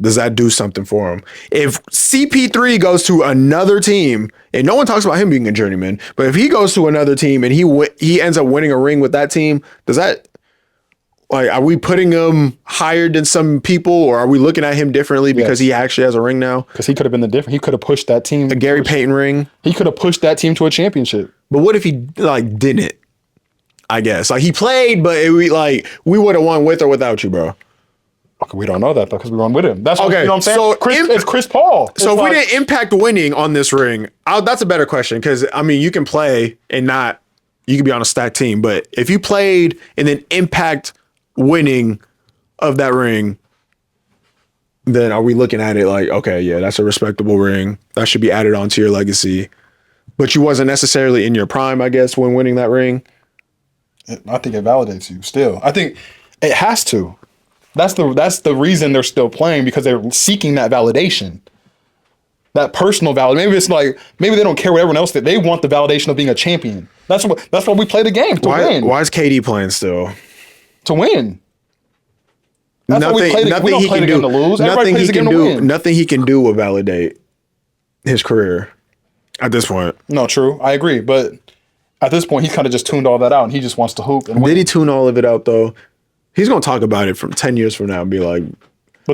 does that do something for him? If CP3 goes to another team, and no one talks about him being a journeyman, but if he goes to another team and he ends up winning a ring with that team, does that, like, are we putting him higher than some people, or are we looking at him differently because he actually has a ring now? Because he could have been the different. He could have pushed that team. A Gary Payton ring. He could have pushed that team to a championship. But what if he like didn't? I guess like he played, but we would have won with or without you, bro. Okay, we don't know that though because we won with him. That's okay. You know what I'm saying? So it's Chris Paul. So if we didn't impact winning on this ring, that's a better question because I mean you can play and not. You can be on a stacked team, but if you played and then impact winning of that ring, then are we looking at it like, okay, yeah, that's a respectable ring. That should be added onto your legacy. But you wasn't necessarily in your prime, I guess, when winning that ring. I think it validates you still. I think it has to. That's the reason they're still playing because they're seeking that validation. That personal validation. Maybe it's like maybe they don't care what everyone else did. They want the validation of being a champion. That's why we play the game to win. Why is KD playing still? To win. That's nothing he can do. To lose. Nothing he can do will validate his career at this point. No, true. I agree. But at this point, he kind of just tuned all that out and he just wants to hoop and win. Did he tune all of it out though? He's gonna talk about it from 10 years from now and be like,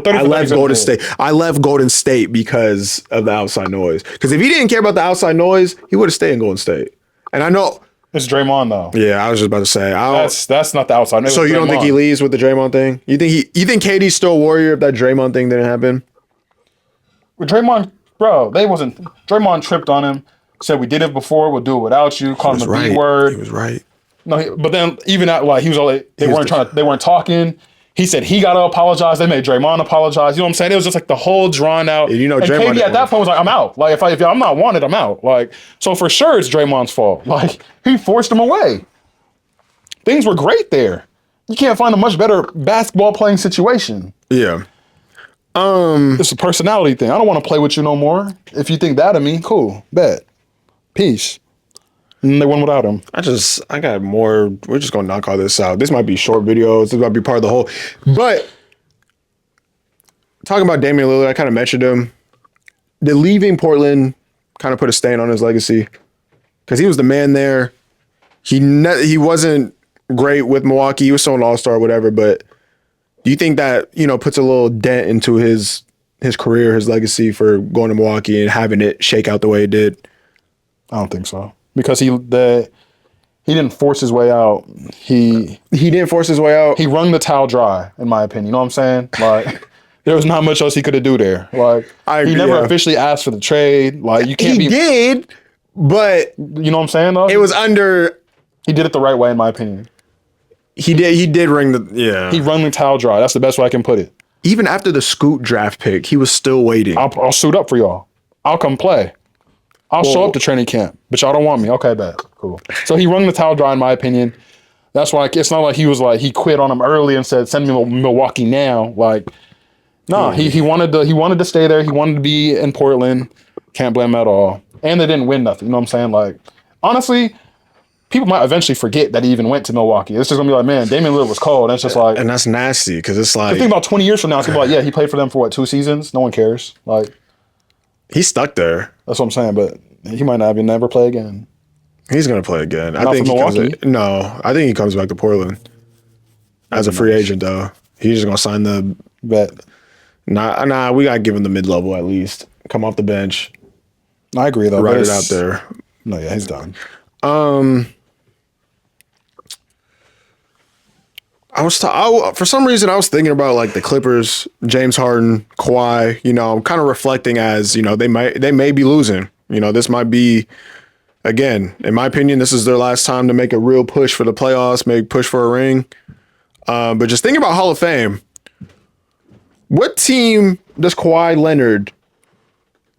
But 30 I for 30 left is Golden good. State. I left Golden State because of the outside noise. Because if he didn't care about the outside noise, he would have stayed in Golden State. And I know. It's Draymond though. Yeah, I was just about to say. That's not the outside. It So was you don't think Draymond. he leaves with the Draymond thing? You think KD's still a Warrior if that Draymond thing didn't happen? With Draymond, bro, Draymond tripped on him. Said we did it before. We'll do it without you. Called him a B word. He was right. No, but then even at like he was all like they weren't talking. He said he got to apologize. They made Draymond apologize. You know what I'm saying? It was just like the whole drawn out. And and Draymond KD at that point was like, I'm out. Like if I'm not wanted, I'm out. Like so for sure it's Draymond's fault. Like he forced him away. Things were great there. You can't find a much better basketball playing situation. Yeah. It's a personality thing. I don't want to play with you no more. If you think that of me, cool, bet, peace. And they won without him. I got more. We're just gonna knock all this out. This might be short videos. This might be part of the whole. But talking about Damian Lillard, I kind of mentioned him. The leaving Portland kind of put a stain on his legacy because he was the man there. He wasn't great with Milwaukee. He was still an all-star or whatever. But do you think that puts a little dent into his career, his legacy for going to Milwaukee and having it shake out the way it did? I don't think so. Because he didn't force his way out. He didn't force his way out. He wrung the towel dry, in my opinion. You know what I'm saying? Like there was not much else he could have do there. Like he never officially asked for the trade. Like you can't. He did, but you know what I'm saying? Though it was under. He did it the right way, in my opinion. He did ring the He wrung the towel dry. That's the best way I can put it. Even after the Scoot draft pick, he was still waiting. I'll suit up for y'all. I'll come play. I'll show up to training camp, but y'all don't want me. Okay, bet. Cool. So he wrung the towel dry, in my opinion. That's why it's not like he was like he quit on him early and said, "Send me to Milwaukee now." Like, no, he wanted to stay there. He wanted to be in Portland. Can't blame him at all. And they didn't win nothing. You know what I'm saying? Like, honestly, people might eventually forget that he even went to Milwaukee. It's just gonna be like, man, Damian Lillard was cold. And it's just like, and that's nasty because it's like. Think about 20 years from now, it's gonna be like, yeah, he played for them for what, 2 seasons? No one cares. Like. He's stuck there. That's what I'm saying, but he might not even never play again. He's gonna play again. Not I think for Milwaukee? I think he comes back to Portland as a free agent. Though he's just gonna sign the bet. Nah. We gotta give him the mid level at least. Come off the bench. I agree though. Ride it out there. No, yeah, he's done. For some reason, I was thinking about like the Clippers, James Harden, Kawhi. I'm kind of reflecting as they may be losing. This might be, again, in my opinion, this is their last time to make a real push for the playoffs, make push for a ring. But just thinking about Hall of Fame, what team does Kawhi Leonard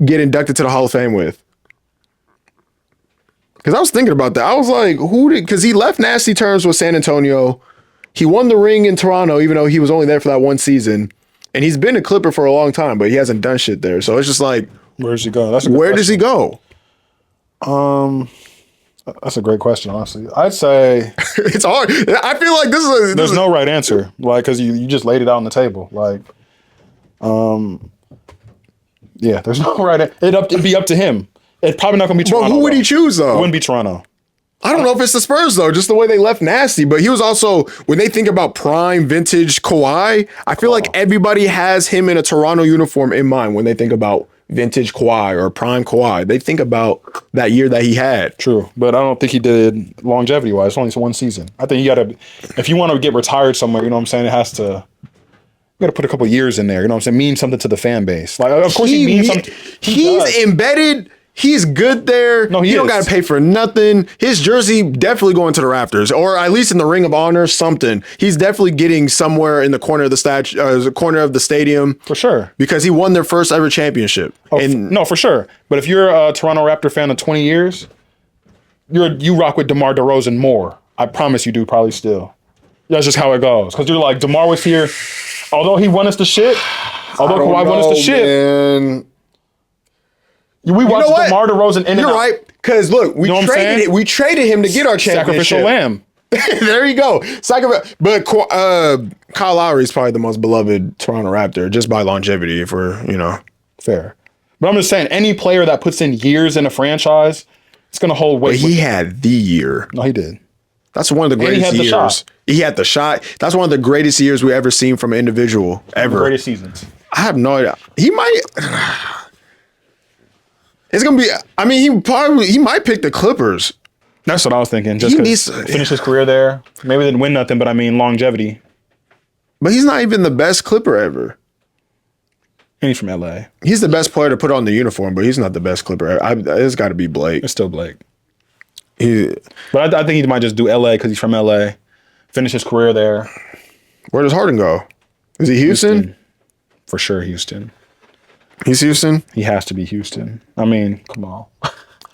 get inducted to the Hall of Fame with? Because I was thinking about that. I was like, because he left nasty terms with San Antonio. He won the ring in Toronto, even though he was only there for that one season. And he's been a Clipper for a long time, but he hasn't done shit there. So it's just like, where does he go? Where does he go? That's a great question, honestly. I'd say it's hard. I feel like there's no right answer, like because you just laid it out on the table, like, yeah, there's no right. It'd be up to him. It's probably not gonna be Toronto. But who would he choose though? It wouldn't be Toronto. I don't know if it's the Spurs though, just the way they left nasty. But he was also, when they think about prime vintage Kawhi, I feel like everybody has him in a Toronto uniform in mind when they think about vintage Kawhi or prime Kawhi. They think about that year that he had. True, but I don't think he did longevity wise. It's only one season. I think you gotta, if you want to get retired somewhere, you know what I'm saying, it has to. You got to put a couple years in there. You know what I'm saying? Mean something to the fan base. Like, of course, he means something. He's embedded. He's good there. No, he don't got to pay for nothing. His jersey definitely going to the rafters, or at least in the Ring of Honor, something. He's definitely getting somewhere in the corner of the corner of the stadium for sure, because he won their first ever championship. No, for sure. But if you're a Toronto Raptor fan of 20 years, you rock with DeMar DeRozan more. I promise you do. Probably still. That's just how it goes. Because you're like, DeMar was here, although he won us the shit. Although Kawhi won us the shit. Man. We watched DeMar DeRozan in and out. You're right. Because look, we traded him to get our championship. Sacrificial lamb. There you go. But Kyle Lowry is probably the most beloved Toronto Raptor just by longevity. If we're fair. But I'm just saying, any player that puts in years in a franchise, it's gonna hold weight. But he had the year. No, he did. That's one of the greatest he had the years. shot. He had the shot. That's one of the greatest years we ever seen from an individual ever. Greatest seasons. I have no idea. He might. It's gonna be. I mean, he might pick the Clippers. That's what I was thinking. Just finish his career there. Maybe they didn't win nothing, but I mean longevity. But he's not even the best Clipper ever. And he's from LA. He's the best player to put on the uniform, but he's not the best Clipper. It's got to be Blake. It's still Blake. But I think he might just do LA because he's from LA. Finish his career there. Where does Harden go? Is he Houston? For sure, Houston. He's Houston? He has to be Houston. I mean, come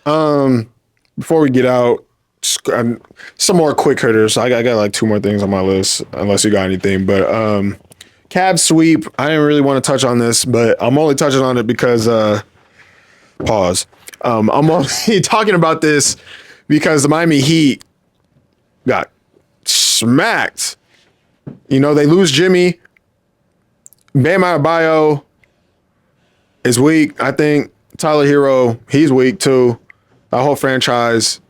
on. Before we get out, some more quick hitters. I got like 2 more things on my list, unless you got anything. But Cavs sweep. I didn't really want to touch on this, but I'm only touching on it because pause. I'm only talking about this because the Miami Heat got smacked. You know, they lose Jimmy. Bam Adebayo is weak. I think Tyler Hero, he's weak too. That whole franchise,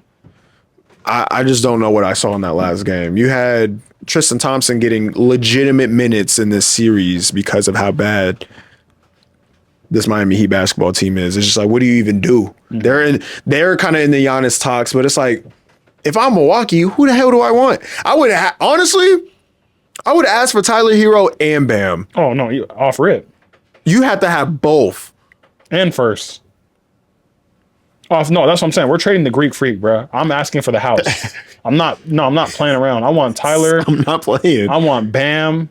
I just don't know what I saw in that last game. You had Tristan Thompson getting legitimate minutes in this series because of how bad this Miami Heat basketball team is. It's just like, what do you even do? Mm-hmm. They're kind of in the Giannis talks, but it's like, if I'm Milwaukee, who the hell do I want? Honestly, I would ask for Tyler Hero and Bam. Oh no, off rip. You have to have both. And first. Off, no, that's what I'm saying. We're trading the Greek Freak, bro. I'm asking for the house. I'm not playing around. I want Tyler. I'm not playing. I want Bam.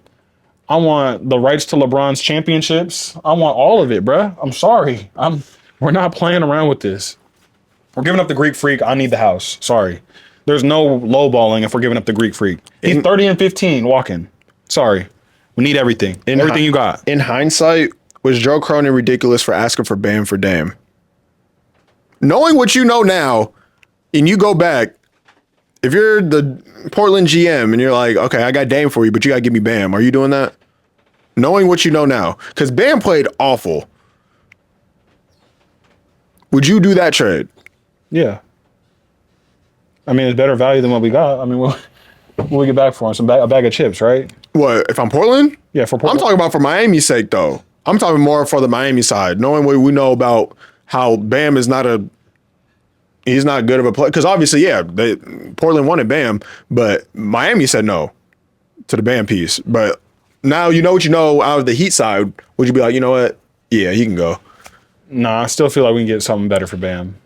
I want the rights to LeBron's championships. I want all of it, bro. I'm sorry. We're not playing around with this. We're giving up the Greek Freak. I need the house. Sorry. There's no lowballing if we're giving up the Greek Freak. He's 30 and 15 walking. Sorry. We need everything. Everything you got. In hindsight, was Joe Cronin ridiculous for asking for Bam for Dame? Knowing what you know now, and you go back, if you're the Portland GM and you're like, okay, I got Dame for you, but you got to give me Bam. Are you doing that? Knowing what you know now. Because Bam played awful. Would you do that trade? Yeah. I mean, it's better value than what we got. I mean, what we get back for him? A bag of chips, right? What, if I'm Portland? Yeah, for Portland. I'm talking about for Miami's sake, though. I'm talking more for the Miami side. Knowing what we know about how Bam is he's not good of a player. Because obviously, yeah, Portland wanted Bam, but Miami said no to the Bam piece. But now you know what you know out of the Heat side. Would you be like, you know what? Yeah, he can go. Nah, I still feel like we can get something better for Bam.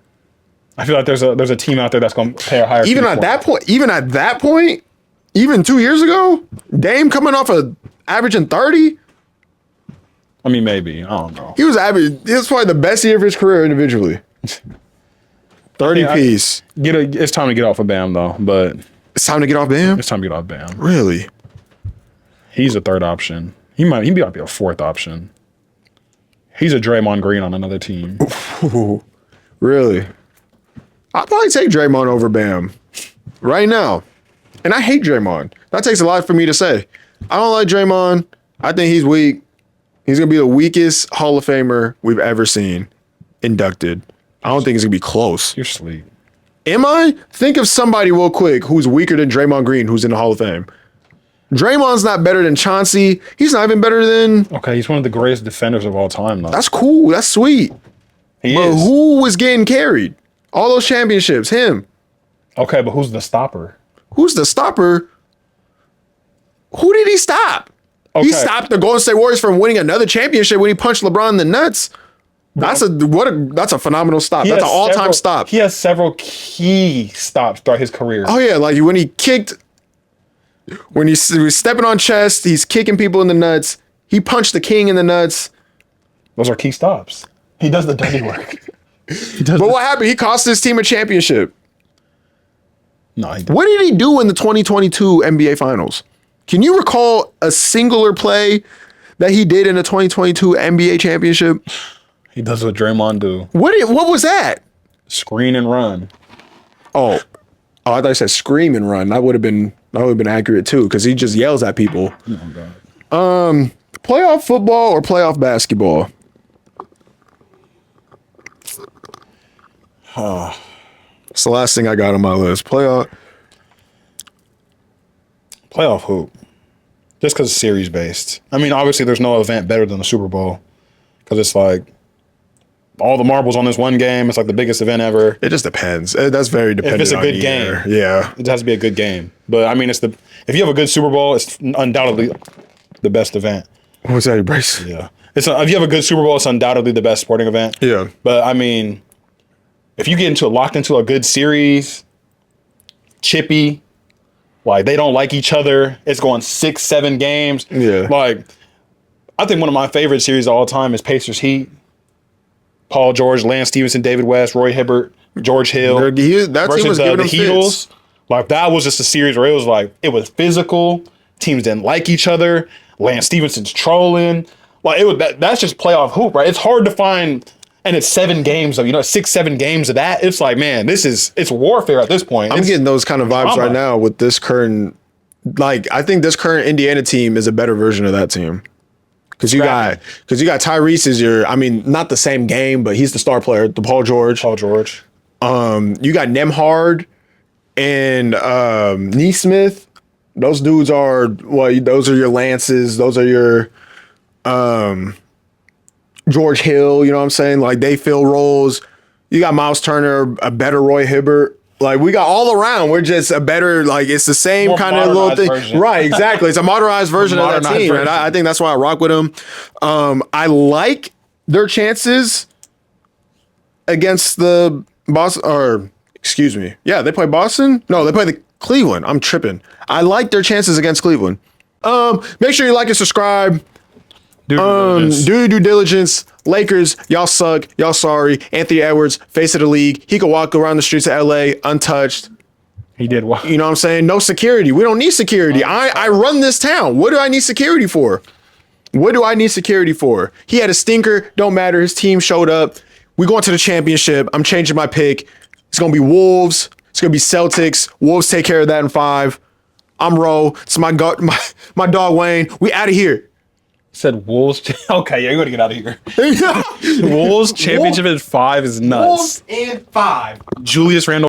I feel like there's a team out there that's going to pay a higher fee even at that point, even 2 years ago, Dame coming off averaging 30. I mean, maybe. I don't know. He was probably the best year of his career individually. 30 piece. It's time to get off of Bam, though. But it's time to get off Bam? It's time to get off Bam. Really? He's a third option. He might be a fourth option. He's a Draymond Green on another team. Ooh, really? I'd probably take Draymond over Bam right now. And I hate Draymond. That takes a lot for me to say. I don't like Draymond. I think he's weak. He's going to be the weakest Hall of Famer we've ever seen inducted. I don't think it's going to be close. You're sleep. Am I? Think of somebody real quick who's weaker than Draymond Green who's in the Hall of Fame. Draymond's not better than Chauncey. He's not even better than... Okay, he's one of the greatest defenders of all time, though. That's cool. That's sweet. But who was getting carried? All those championships, him. Okay, but who's the stopper? Who's the stopper? Who did he stop? Okay. He stopped the Golden State Warriors from winning another championship when he punched LeBron in the nuts. That's a phenomenal stop. That's an all-time stop. He has several key stops throughout his career. Oh yeah, like when he was stepping on chest, he's kicking people in the nuts. He punched the king in the nuts. Those are key stops. He does the dirty work. But what happened? He cost his team a championship. No, he didn't. What did he do in the 2022 NBA Finals? Can you recall a singular play that he did in the 2022 NBA championship? He does what Draymond do. What was that? Screen and run. Oh, I thought he said scream and run. That would have been accurate too, because he just yells at people. Oh God. Playoff football or playoff basketball? It's the last thing I got on my list. Playoff Playoff hoop. Just because it's series based. I mean, obviously, there's no event better than the Super Bowl because it's like all the marbles on this one game. It's like the biggest event ever. It just depends. That's very dependent. If it's a good year. game, yeah, it has to be a good game. But I mean, if you have a good Super Bowl, it's undoubtedly the best event. What's that, Bryce? Yeah, if you have a good Super Bowl, it's undoubtedly the best sporting event. Yeah, but I mean, if you get locked into a good series, chippy. Like, they don't like each other. It's going 6-7 games. Yeah. Like, I think one of my favorite series of all time is Pacers Heat. Paul George, Lance Stevenson, David West, Roy Hibbert, George Hill. That team was giving them Heatles. Like, that was just a series where it was physical. Teams didn't like each other. Lance Stevenson's trolling. Like, that's just playoff hoop, right? It's hard to find... And it's 7 games of, 6-7 games of that. It's like, man, it's warfare at this point. I'm getting those kind of vibes right now with this current, like, I think this current Indiana team is a better version of that team. Because you got Tyrese is not the same game, but he's the star player, the Paul George. Paul George. You got Nemhard and Neesmith. Those dudes are, those are your Lances. Those are your George Hill, you know what I'm saying? Like, they fill roles. You got Miles Turner, a better Roy Hibbert. Like, we got all around. We're just a better, like, it's the same kind of little thing. Version. Right, exactly. It's a modernized version of that team. And I think that's why I rock with them. I like their chances against the Boston, yeah, they play Boston? No, they play the Cleveland. I'm tripping. I like their chances against Cleveland. Make sure you like and subscribe. Do your due diligence. Lakers, y'all suck. Y'all sorry. Anthony Edwards, face of the league. He could walk around the streets of LA untouched. He did what? You know what I'm saying? No security. We don't need security. I run this town. What do I need security for? He had a stinker. Don't matter. His team showed up. We going to the championship. I'm changing my pick. It's going to be Wolves. It's going to be Celtics. Wolves take care of that in 5. I'm Ro. It's my dog Wayne. We out of here. Said Wolves. Okay, yeah, you're gonna get out of here. Wolves championship in 5 is nuts. Wolves in 5. Julius Randle.